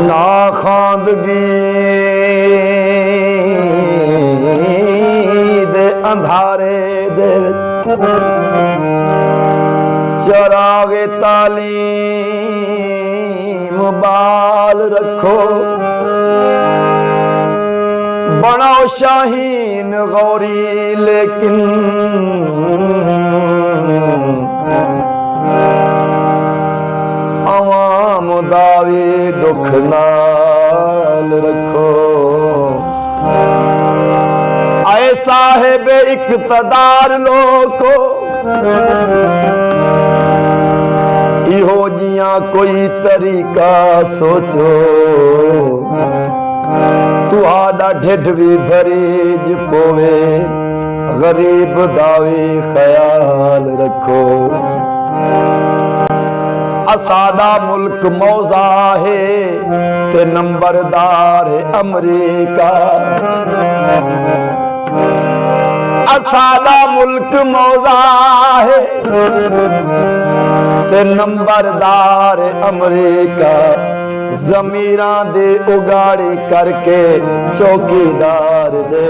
ना खांदगी दे अंधारे दे चरागे तालीम बाल रखो बनाओ शाहीन गौरी लेकिन आवाम दावे दुख नाल रखो आए साहेब इक़्तिदार लोको इहो जियां कोई तरीका सोचो तुहाडा ढिड भी भरीज पोवे गरीब दावे ख्याल रखो असादा मुल्क मौजा है ते नंबरदार है अमरीका असादा मुल्क मौजा है ते नंबरदार अमरीका जमीरां दे उगाड़ी करके चौकीदार दे